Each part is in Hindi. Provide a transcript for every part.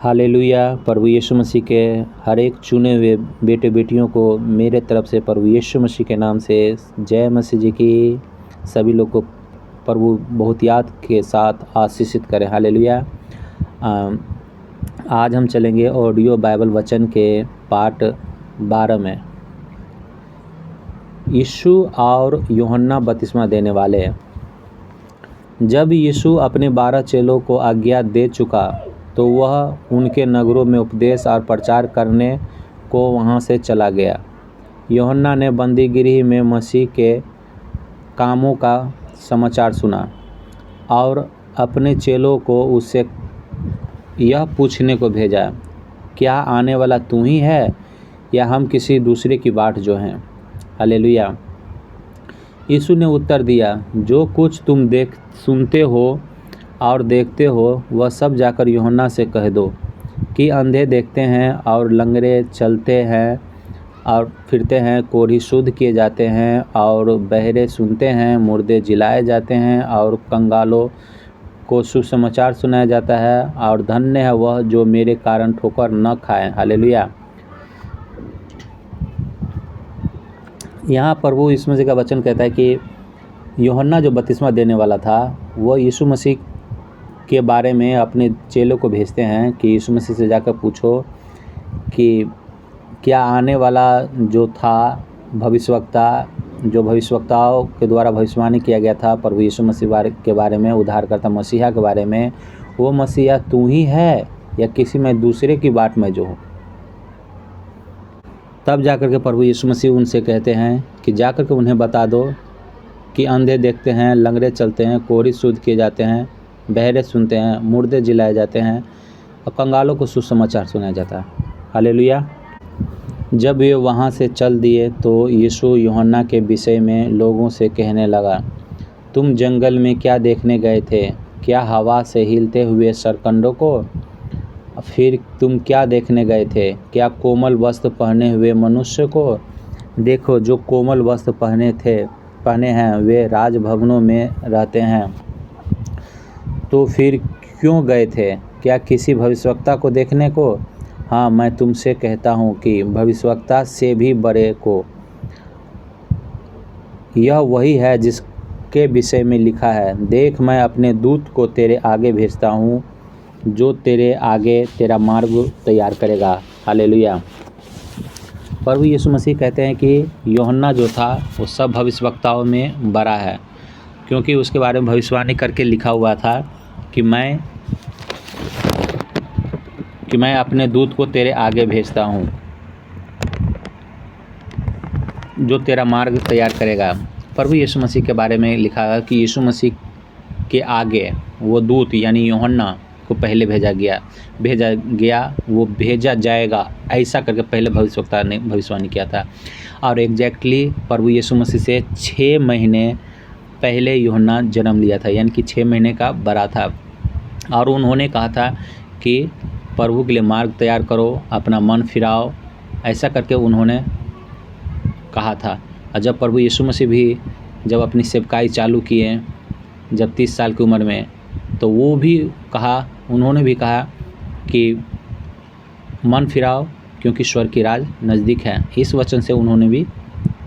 हालेलुया। प्रभु यीशु मसीह के हर एक चुने हुए बेटे बेटियों को मेरे तरफ से प्रभु यीशु मसीह के नाम से जय मसीह जी की। सभी लोग को प्रभु बहुत याद के साथ आशीषित करें। हालेलुया। आज हम चलेंगे ऑडियो बाइबल वचन के पार्ट 12 में। यीशु और यूहन्ना बपतिस्मा देने वाले। जब यीशु अपने 12 चेलों को आज्ञा दे चुका तो वह उनके नगरों में उपदेश और प्रचार करने को वहाँ से चला गया। यूहन्ना ने बंदीगृह में मसीह के कामों का समाचार सुना और अपने चेलों को उससे यह पूछने को भेजा, क्या आने वाला तू ही है या हम किसी दूसरे की बाट जो हैं? हालेलुया। यीशु ने उत्तर दिया, जो कुछ तुम सुनते हो और देखते हो वह सब जाकर यूहन्ना से कह दो कि अंधे देखते हैं और लंगड़े चलते हैं और फिरते हैं, कोढ़ी शुद्ध किए जाते हैं और बहरे सुनते हैं, मुर्दे जिलाए जाते हैं और कंगालों को सुसमाचार सुनाया जाता है और धन्य है वह जो मेरे कारण ठोकर न खाए। हालेलुया। यहाँ प्रभु यीशु मसीह का वचन कहता है कि यूहन्ना जो बपतिस्मा देने वाला था वो यीशु मसीह के बारे में अपने चेलों को भेजते हैं कि यीशु मसीह से जाकर पूछो कि क्या आने वाला जो था भविष्यवक्ता, जो भविष्यवक्ताओं के द्वारा भविष्यवाणी किया गया था प्रभु यीशु मसीह के बारे में, उद्धारकर्ता मसीहा के बारे में, वो मसीहा तू ही है या किसी में दूसरे की बाट में जो हो? तब जाकर के प्रभु यीशु मसीह उनसे कहते हैं कि जाकर के उन्हें बता दो कि अंधे देखते हैं, लंगड़े चलते हैं, कोढ़ी शुद्ध किए जाते हैं, बहरे सुनते हैं, मुर्दे जिलाए जाते हैं और कंगालों को सुसमाचार सुनाया जाता है। हालेलुया। जब वे वहाँ से चल दिए तो यीशु यूहन्ना के विषय में लोगों से कहने लगा, तुम जंगल में क्या देखने गए थे? क्या हवा से हिलते हुए सरकंडों को? फिर तुम क्या देखने गए थे? क्या कोमल वस्त्र पहने हुए मनुष्य को? देखो, जो कोमल वस्त्र पहने हैं वे राजभवनों में रहते हैं। तो फिर क्यों गए थे? क्या किसी भविष्यवक्ता को देखने को? हाँ, मैं तुमसे कहता हूँ कि भविष्यवक्ता से भी बड़े को। यह वही है जिसके विषय में लिखा है, देख मैं अपने दूत को तेरे आगे भेजता हूँ जो तेरे आगे तेरा मार्ग तैयार करेगा। हालेलुया। प्रभु यीशु मसीह कहते हैं कि यूहन्ना जो था वो सब भविष्यवक्ताओं में बड़ा है, क्योंकि उसके बारे में भविष्यवाणी करके लिखा हुआ था कि मैं अपने दूत को तेरे आगे भेजता हूँ जो तेरा मार्ग तैयार करेगा। प्रभु यीशु मसीह के बारे में लिखा है कि यीशु मसीह के आगे वो दूत यानी यूहन्ना को पहले भेजा गया, वो भेजा जाएगा, ऐसा करके पहले भविष्यवक्ता ने भविष्यवाणी किया था। और एग्जैक्टली प्रभु यीशु मसीह से 6 महीने पहले यूहन्ना जन्म लिया था, यानी कि 6 महीने का बड़ा था। और उन्होंने कहा था कि प्रभु के लिए मार्ग तैयार करो, अपना मन फिराओ, ऐसा करके उन्होंने कहा था। और जब प्रभु यीशु मसीह भी जब अपनी सेवकाई चालू किए, जब 30 साल की उम्र में, तो उन्होंने भी कहा कि मन फिराओ क्योंकि स्वर्ग की राज नज़दीक है। इस वचन से उन्होंने भी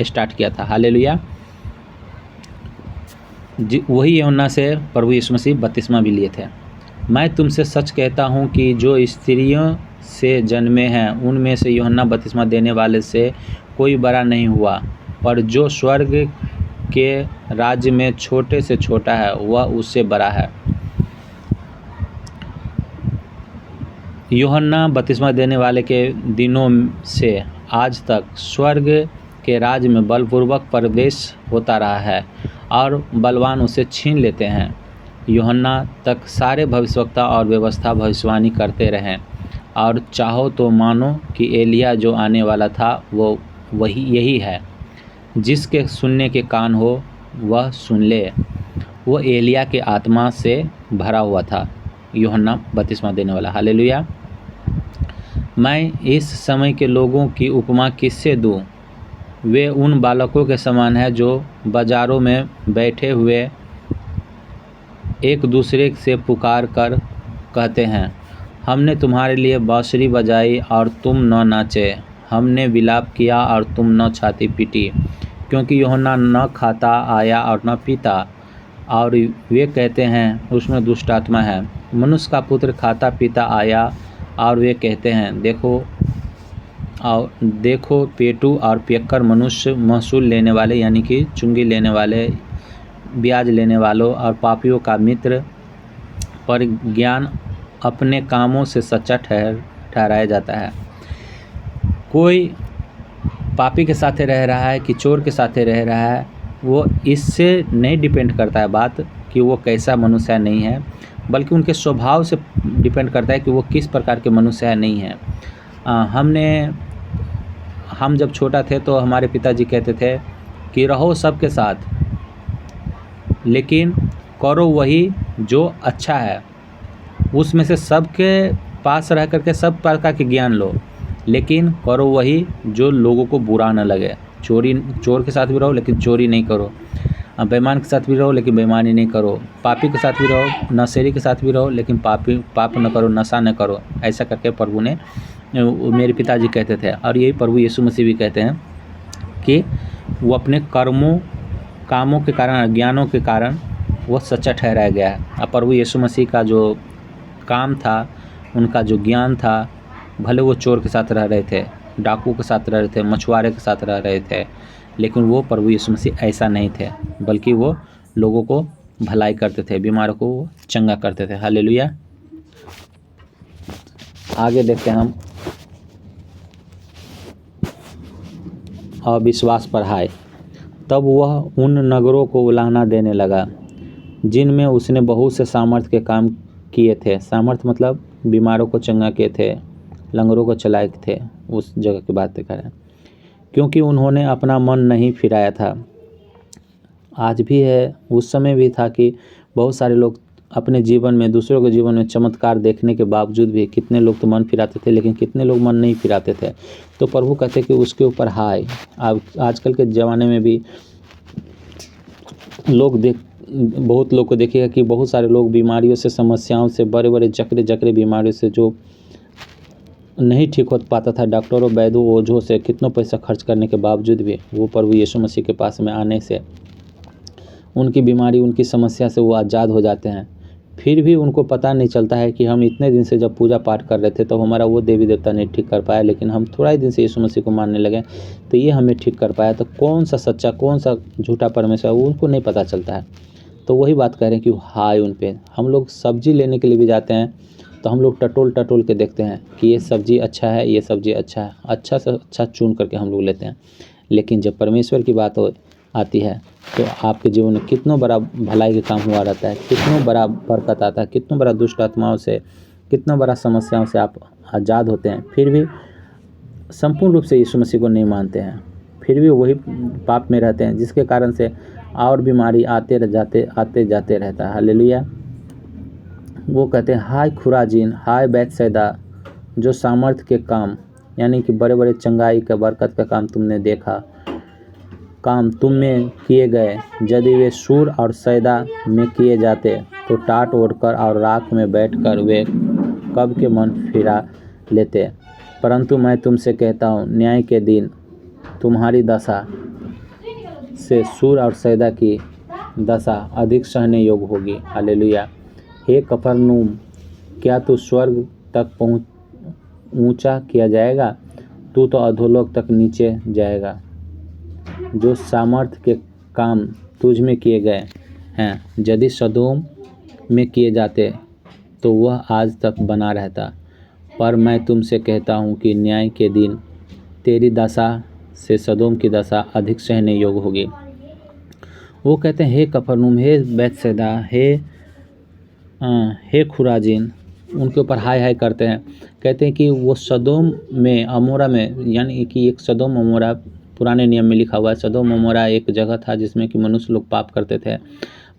स्टार्ट किया था। हालेलुया। वही यूहन्ना से प्रभु यीशु मसीह बपतिस्मा भी लिए थे। मैं तुमसे सच कहता हूँ कि जो स्त्रियों से जन्मे हैं उनमें से यूहन्ना बपतिस्मा देने वाले से कोई बड़ा नहीं हुआ, पर जो स्वर्ग के राज्य में छोटे से छोटा है वह उससे बड़ा है। यूहन्ना बपतिस्मा देने वाले के दिनों से आज तक स्वर्ग के राज्य में बलपूर्वक प्रवेश होता रहा है और बलवान उसे छीन लेते हैं। यूहन्ना तक सारे भविष्यवक्ता और व्यवस्था भविष्यवाणी करते रहें, और चाहो तो मानो कि एलिया जो आने वाला था वो यही है। जिसके सुनने के कान हो वह सुन ले। वो एलिया के आत्मा से भरा हुआ था, यूहन्ना बपतिस्मा देने वाला। हालेलुया। मैं इस समय के लोगों की उपमा किससे दूँ? वे उन बालकों के समान हैं जो बाज़ारों में बैठे हुए एक दूसरे से पुकार कर कहते हैं, हमने तुम्हारे लिए बांसुरी बजाई और तुम न नाचे, हमने विलाप किया और तुम न छाती पीटी, क्योंकि यूहन्ना न खाता आया और न पीता, और वे कहते हैं उसमें दुष्ट आत्मा है। मनुष्य का पुत्र खाता पीता आया और वे कहते हैं देखो पेटू और पियक्कर मनुष्य, महसूल लेने वाले यानी कि चुंगी लेने वाले, ब्याज लेने वालों और पापियों का मित्र, पर ज्ञान अपने कामों से सच्चा ठहराया जाता है। कोई पापी के साथ रह रहा है कि चोर के साथ रह रहा है, वो इससे नहीं डिपेंड करता है बात कि वो कैसा मनुष्य है नहीं है, बल्कि उनके स्वभाव से डिपेंड करता है कि वो किस प्रकार के मनुष्य है नहीं है। हम जब छोटा थे तो हमारे पिताजी कहते थे कि रहो सबके साथ, लेकिन करो वही जो अच्छा है। उसमें से सबके पास रह करके सब प्रकार के ज्ञान लो, लेकिन करो वही जो लोगों को बुरा न लगे। चोर के साथ भी रहो लेकिन चोरी नहीं करो, बेईमान के साथ भी रहो लेकिन बेईमानी नहीं करो, पापी के साथ भी रहो, नशेड़ी के साथ भी रहो लेकिन पाप न करो, नशा न करो। ऐसा करके प्रभु ने, मेरे पिताजी कहते थे, और यही प्रभु यीशु मसीह भी कहते हैं कि वो अपने कामों के कारण, अज्ञानों के कारण वो सच्चा ठहराया गया है। और प्रभु यीशु मसीह का जो काम था, उनका जो ज्ञान था, भले वो चोर के साथ रह रहे थे, डाकू के साथ रह रहे थे, मछुआरे के साथ रह रहे थे, लेकिन वो प्रभु यीशु मसीह ऐसा नहीं थे, बल्कि वो लोगों को भलाई करते थे, बीमारों को चंगा करते थे। हालेलुया। आगे देखते हैं हम। अविश्वास पर हाय। तब वह उन नगरों को उलाहना देने लगा जिनमें उसने बहुत से सामर्थ के काम किए थे। सामर्थ मतलब बीमारों को चंगा किए थे, लंगड़ों को चलाए थे, उस जगह की बात करें, क्योंकि उन्होंने अपना मन नहीं फिराया था। आज भी है, उस समय भी था कि बहुत सारे लोग अपने जीवन में, दूसरों के जीवन में चमत्कार देखने के बावजूद भी कितने लोग तो मन फिराते थे, लेकिन कितने लोग मन नहीं फिराते थे। तो प्रभु कहते कि उसके ऊपर हाय। अब आजकल के ज़माने में भी बहुत लोग को देखिएगा कि बहुत सारे लोग बीमारियों से, समस्याओं से, बड़े बड़े जकड़े बीमारियों से जो नहीं ठीक हो पाता था, डॉक्टरों, वैद्यों, ओझों से कितनों पैसा खर्च करने के बावजूद भी वो प्रभु यीशु मसीह के पास में आने से उनकी बीमारी, उनकी समस्या से वो आज़ाद हो जाते हैं। फिर भी उनको पता नहीं चलता है कि हम इतने दिन से जब पूजा पाठ कर रहे थे तो हमारा वो देवी देवता नहीं ठीक कर पाया, लेकिन हम थोड़ा ही दिन से यीशु मसीह को मानने लगे तो ये हमें ठीक कर पाया। तो कौन सा सच्चा, कौन सा झूठा परमेश्वर, वो उनको नहीं पता चलता है। तो वही बात कह रहे हैं कि हाय उन पे। हम लोग सब्जी लेने के लिए भी जाते हैं तो हम लोग टटोल के देखते हैं कि ये सब्जी अच्छा है, ये सब्जी अच्छा है, अच्छा से अच्छा चुन करके हम लोग लेते हैं। लेकिन जब परमेश्वर की बात आती है तो आपके जीवन में कितना बड़ा भलाई का काम हुआ रहता है, कितना बड़ा बरकत आता है, कितना बड़ा दुष्ट आत्माओं से, कितना बड़ा समस्याओं से आप आज़ाद होते हैं। फिर भी संपूर्ण रूप से यीशु मसीह को नहीं मानते हैं, फिर भी वही पाप में रहते हैं, जिसके कारण से और बीमारी आते जाते रहता है। हालेलुया। वो कहते हैं हाय खुराजीन, हाय बैतसैदा, जो सामर्थ्य के काम यानी कि बड़े बड़े चंगाई का, बरकत का काम तुमने देखा, काम तुम में किए गए, यदि वे सूर और सैदा में किए जाते तो टाट ओढ़कर और राख में बैठकर वे कब के मन फिरा लेते। परंतु मैं तुमसे कहता हूँ, न्याय के दिन तुम्हारी दशा से सूर और सैदा की दशा अधिक सहने योग्य होगी। हालेलुया। हे कफरनहूम, क्या तू स्वर्ग तक ऊंचा किया जाएगा? तू तो अधोलोक तक नीचे जाएगा। जो सामर्थ्य के काम तुझ में किए गए हैं, यदि सदोम में किए जाते तो वह आज तक बना रहता। पर मैं तुमसे कहता हूँ कि न्याय के दिन तेरी दशा से सदोम की दशा अधिक सहने योग्य होगी। वो कहते हैं हे कफरनहूम, हे बैतसैदा, हे खुराजीन, उनके ऊपर हाय हाय करते हैं। कहते हैं कि वो सदोम में, अमोरा में, यानी कि एक सदोम अमोरा पुराने नियम में लिखा हुआ है। सदोम अमोरा एक जगह था जिसमें कि मनुष्य लोग पाप करते थे,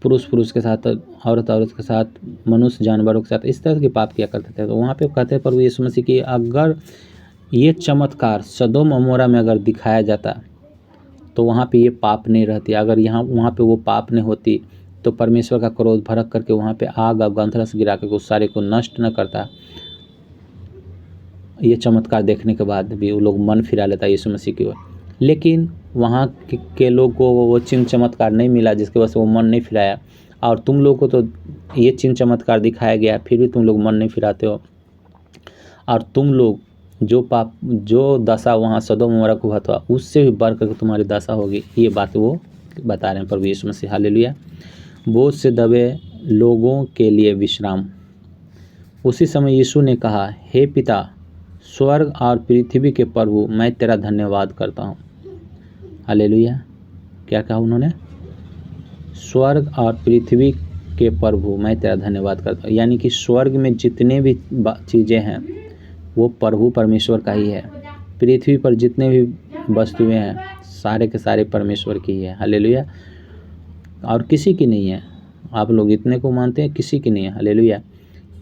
पुरुष के साथ, औरत के साथ, मनुष्य जानवरों के साथ, इस तरह के पाप किया करते थे। तो वहाँ पे कहते हैं प्रभु यीशु मसीह की अगर ये चमत्कार सदोम अमोरा में अगर दिखाया जाता तो वहाँ पे ये पाप नहीं रहती। अगर वहाँ पे वो पाप नहीं होती तो परमेश्वर का क्रोध भड़क करके वहाँ पे आग और गंधरस गिरा करके उस सारे को नष्ट न करता। ये चमत्कार देखने के बाद भी वो लोग मन फिरा लेता यीशु मसीह की ओर। लेकिन वहाँ के लोग को वो चिन्ह चमत्कार नहीं मिला जिसकी वजह से वो मन नहीं फिराया, और तुम लोग को तो ये चिन्ह चमत्कार दिखाया गया फिर भी तुम लोग मन नहीं फिराते हो। और तुम लोग जो दशा वहाँ सदोम अमोरा को हुआ था उससे भी बढ़ करके तुम्हारी दशा होगी। ये बात वो बता रहे हैं प्रभु यीशु मसीह। हालेलुया। बोझ से दबे लोगों के लिए विश्राम। उसी समय यीशु ने कहा, हे पिता, स्वर्ग और पृथ्वी के प्रभु, मैं तेरा धन्यवाद करता हूँ। हालेलुया। क्या कहा उन्होंने? स्वर्ग और पृथ्वी के प्रभु, मैं तेरा धन्यवाद करता हूँ। यानी कि स्वर्ग में जितने भी चीज़ें हैं वो प्रभु परमेश्वर का ही है। पृथ्वी पर जितने भी वस्तुएं हैं सारे के सारे परमेश्वर की ही है। हालेलुया। और किसी की नहीं है। आप लोग इतने को मानते हैं, किसी की नहीं है। हालेलुया।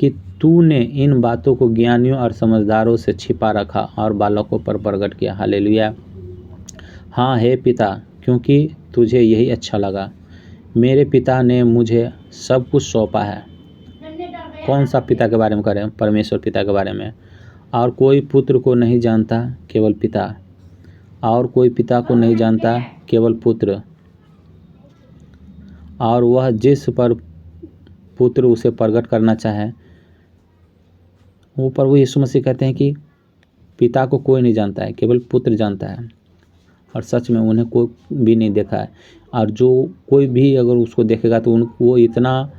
कि तूने इन बातों को ज्ञानियों और समझदारों से छिपा रखा और बालकों पर प्रकट किया। हालेलुया। हाँ हे पिता, क्योंकि तुझे यही अच्छा लगा। मेरे पिता ने मुझे सब कुछ सौंपा है। कौन सा पिता के बारे में करें? परमेश्वर पिता के बारे में। और कोई पुत्र को नहीं जानता, केवल पिता। और कोई पिता को नहीं जानता, केवल पुत्र। और वह जिस पर पुत्र उसे प्रकट करना चाहे। वो प्रभु यीशु मसीह कहते हैं कि पिता को कोई नहीं जानता है, केवल पुत्र जानता है। और सच में उन्हें कोई भी नहीं देखा है। और जो कोई भी अगर उसको देखेगा तो वो इतना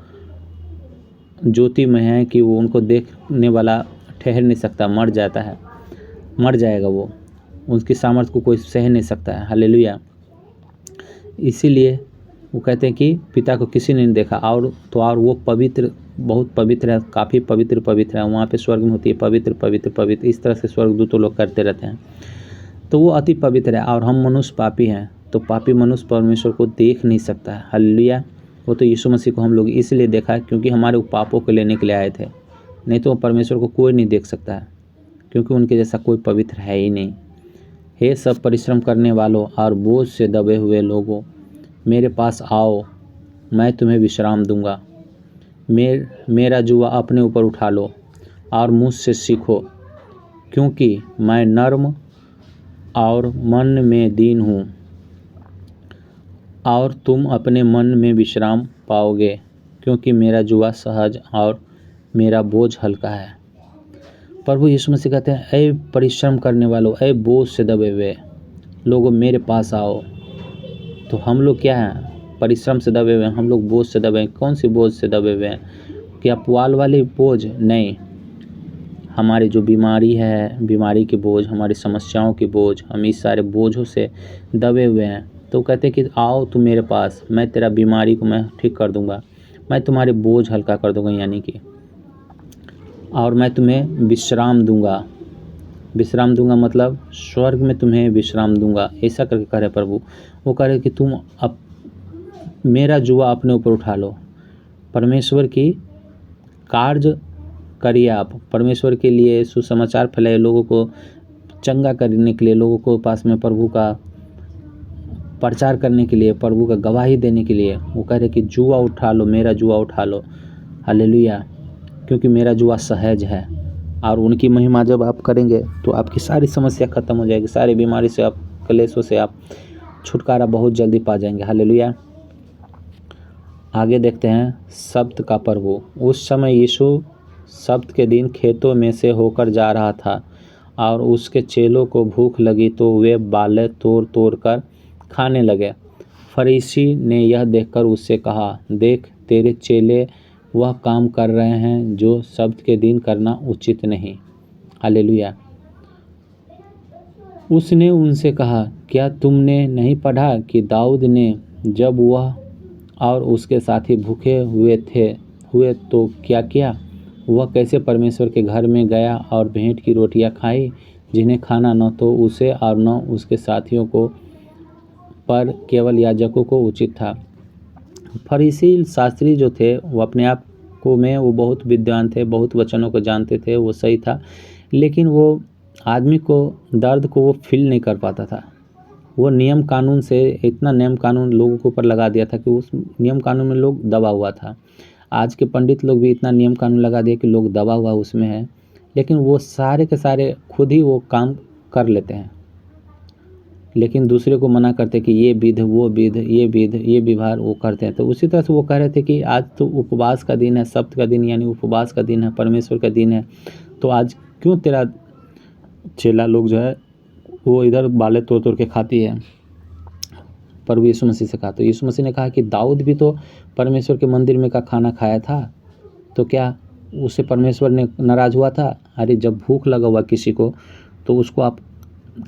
ज्योतिमय है कि वो उनको देखने वाला ठहर नहीं सकता, मर जाता है, मर जाएगा वो। उसकी सामर्थ्य को कोई सह नहीं सकता है। हालेलुया। इसीलिए वो कहते हैं कि पिता को किसी ने नहीं देखा। और वो पवित्र, बहुत पवित्र है, काफ़ी पवित्र है। वहाँ पे स्वर्ग में होती है पवित्र पवित्र पवित्र, इस तरह से स्वर्गदूतों लोग करते रहते हैं। तो वो अति पवित्र है। और हम मनुष्य पापी हैं, तो पापी मनुष्य परमेश्वर को देख नहीं सकता है। हालेलुया। वो तो यीशु मसीह को हम लोग इसलिए देखा है क्योंकि हमारे पापों को लेने के लिए आए थे। नहीं तो परमेश्वर को कोई नहीं देख सकता है, क्योंकि उनके जैसा कोई पवित्र है ही नहीं। हे सब परिश्रम करने वालों और बोझ से दबे हुए लोगों, मेरे पास आओ, मैं तुम्हें विश्राम दूंगा। मेरा जुआ अपने ऊपर उठा लो और मुझसे सीखो, क्योंकि मैं नर्म और मन में दीन हूँ, और तुम अपने मन में विश्राम पाओगे, क्योंकि मेरा जुआ सहज और मेरा बोझ हल्का है। प्रभु यीशु मसीह कहते हैं, ऐ परिश्रम करने वालों, ऐ बोझ से दबे हुए लोगों, मेरे पास आओ। तो हम लोग क्या हैं? परिश्रम से दबे हुए हैं, हम लोग बोझ से दबे हैं। कौन सी बोझ से दबे हुए हैं? क्या पुआल वाली बोझ? नहीं। हमारी जो बीमारी है, बीमारी की बोझ, हमारी समस्याओं की बोझ, हम इस सारे बोझों से दबे हुए हैं। तो कहते हैं कि आओ तुम मेरे पास, मैं तेरा बीमारी को मैं ठीक कर दूंगा, मैं तुम्हारे बोझ हल्का कर दूंगा, यानी कि, और मैं तुम्हें विश्राम दूंगा। विश्राम दूंगा मतलब स्वर्ग में तुम्हें विश्राम दूंगा, ऐसा करके कह रहे प्रभु। वो कह रहे कि तुम अब मेरा जुआ अपने ऊपर उठा लो। परमेश्वर की कार्य करिए आप, परमेश्वर के लिए सुसमाचार फैलाइए, लोगों को चंगा करने के लिए, लोगों को पास में प्रभु का प्रचार करने के लिए, प्रभु का गवाही देने के लिए। वो कह रहे कि जुआ उठा लो, मेरा जुआ उठा लो। हालेलुया। क्योंकि मेरा जुआ सहज है। और उनकी महिमा जब आप करेंगे तो आपकी सारी समस्या खत्म हो जाएगी, सारी बीमारी से आप, क्लेशों से आप छुटकारा बहुत जल्दी पा जाएंगे। हालेलुया। आगे देखते हैं सब्त का प्रभु। उस समय यीशु सब्त के दिन खेतों में से होकर जा रहा था और उसके चेलों को भूख लगी तो वे बालें तोड़ तोड़ कर खाने लगे। फरीसी ने यह देखकर उससे कहा, देख, तेरे चेले वह काम कर रहे हैं जो सब्त के दिन करना उचित नहीं। हालेलुया। उसने उनसे कहा, क्या तुमने नहीं पढ़ा कि दाऊद ने जब वह और उसके साथी भूखे हुए तो क्या किया? वह कैसे परमेश्वर के घर में गया और भेंट की रोटियां खाई, जिन्हें खाना न तो उसे और न उसके साथियों को, पर केवल याजकों को उचित था। फरीसी शास्त्री जो थे वो अपने आप को में वो बहुत विद्वान थे, बहुत वचनों को जानते थे, वो सही था। लेकिन वो आदमी को दर्द को वो फील नहीं कर पाता था। वो नियम कानून से इतना नियम कानून लोगों के ऊपर लगा दिया था कि उस नियम कानून में लोग दबा हुआ था। आज के पंडित लोग भी इतना नियम कानून लगा दिए कि लोग दबा हुआ उसमें है। लेकिन वो सारे के सारे खुद ही वो काम कर लेते हैं, लेकिन दूसरे को मना करते कि ये विध वो विध ये विध ये व्यवहार वो करते हैं। तो उसी तरह से वो कह रहे थे कि आज तो उपवास का दिन है, सप्त का दिन यानी उपवास का दिन है, परमेश्वर का दिन है, तो आज क्यों तेरा चेला लोग जो है वो इधर बाले तोड़ तोड़ के खाती है। प्रभु यीशु मसीह से कहा, तो यीशु मसीह ने कहा कि दाऊद भी तो परमेश्वर के मंदिर में का खाना खाया था, तो क्या उससे परमेश्वर ने नाराज़ हुआ था? अरे जब भूख लगा हुआ किसी को तो उसको आप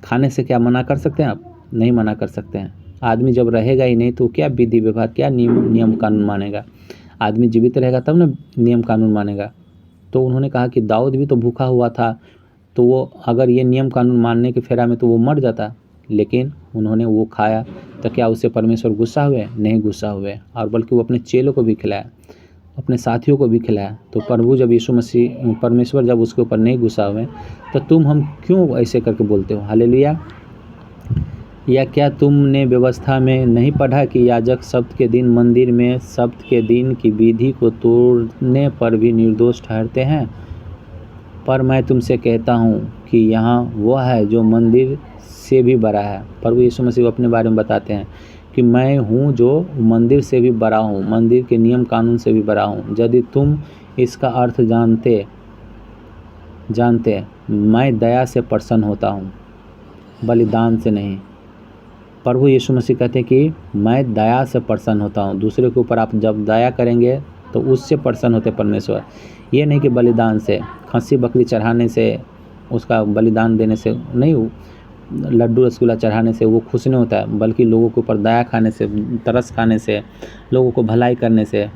खाने से क्या मना कर सकते हैं? आप नहीं मना कर सकते हैं। आदमी जब रहेगा ही नहीं तो क्या विधि व्यवहार, क्या नियम कानून मानेगा? आदमी जीवित रहेगा तब ना नियम कानून मानेगा। तो उन्होंने कहा कि दाऊद भी तो भूखा हुआ था, तो वो अगर ये नियम कानून मानने के फेरा में तो वो मर जाता, लेकिन उन्होंने वो खाया, तो क्या उससे परमेश्वर गुस्सा हुए? नहीं गुस्सा हुए, और बल्कि वो अपने चेलों को भी खिलाया, अपने साथियों को भी खिलाया। तो प्रभु जब यीशु मसीह परमेश्वर जब उसके ऊपर नहीं गुस्सा हुए, तो तुम हम क्यों ऐसे करके बोलते हो? हालेलुया। या क्या तुमने व्यवस्था में नहीं पढ़ा कि याजक सब्त के दिन मंदिर में सब्त के दिन की विधि को तोड़ने पर भी निर्दोष ठहरते हैं? पर मैं तुमसे कहता हूँ कि यहाँ वह है जो मंदिर से भी बड़ा है। प्रभु यीशु मसीह अपने बारे में बताते हैं कि मैं हूँ जो मंदिर से भी बड़ा हूँ, मंदिर के नियम कानून से भी बड़ा हूँ। यदि तुम इसका अर्थ जानते मैं दया से प्रसन्न होता हूँ, बलिदान से नहीं। प्रभु यीशु मसीह कहते हैं कि मैं दया से प्रसन्न होता हूँ। दूसरे के ऊपर आप जब दया करेंगे तो उससे प्रसन्न होते परमेश्वर। ये नहीं कि बलिदान से, खस्सी बकरी चढ़ाने से, उसका बलिदान देने से नहीं, लड्डू रसगुल्ला चढ़ाने से वो खुश नहीं होता है, बल्कि लोगों के ऊपर दया खाने से, तरस खाने से, लोगों को भलाई करने से,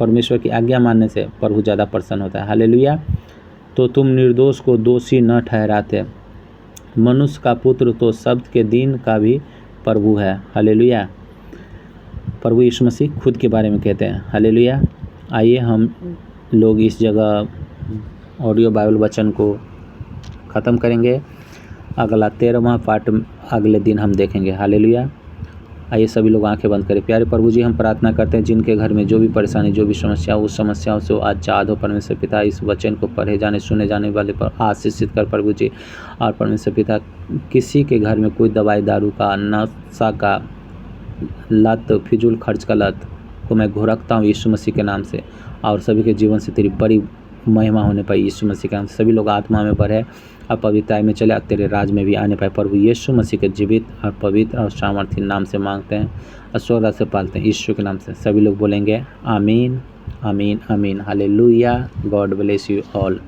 परमेश्वर की आज्ञा मानने से प्रभु ज़्यादा प्रसन्न होता है। हालेलुया। तो तुम निर्दोष को दोषी न ठहराते, मनुष्य का पुत्र तो शब्द के दिन का भी प्रभु है। हालेलुया। प्रभु यीशु मसीह खुद के बारे में कहते हैं। हालेलुया। आइए हम लोग इस जगह ऑडियो बाइबल वचन को ख़त्म करेंगे। अगला 13वां पार्ट अगले दिन हम देखेंगे। हालेलुया। आइए सभी लोग आंखें बंद करें। प्यारे प्रभु जी, हम प्रार्थना करते हैं जिनके घर में जो भी परेशानी, जो भी समस्या, उस समस्याओं से आज़ाद हो परमेश्वर पिता। इस वचन को पढ़े जाने सुने जाने वाले पर आशीषित कर प्रभु जी। और परमेश्वर पिता, किसी के घर में कोई दवाई दारू का, नशा का लत, फिजूल खर्च का लत को मैं घोरकता हूँ यीशु मसीह के नाम से, और सभी के जीवन से तेरी बड़ी महिमा होने पाई यीशु मसीह के नाम से। सभी लोग आत्मा में बढ़े और पवित्रता में चले, तेरे राज में भी आने पाए। प्रभु यीशु मसीह के जीवित और पवित्र और सामर्थ्य नाम से मांगते हैं और स्वर्ग से पालते हैं यीशु के नाम से। सभी लोग बोलेंगे आमीन आमीन आमीन। Hallelujah. God bless you all.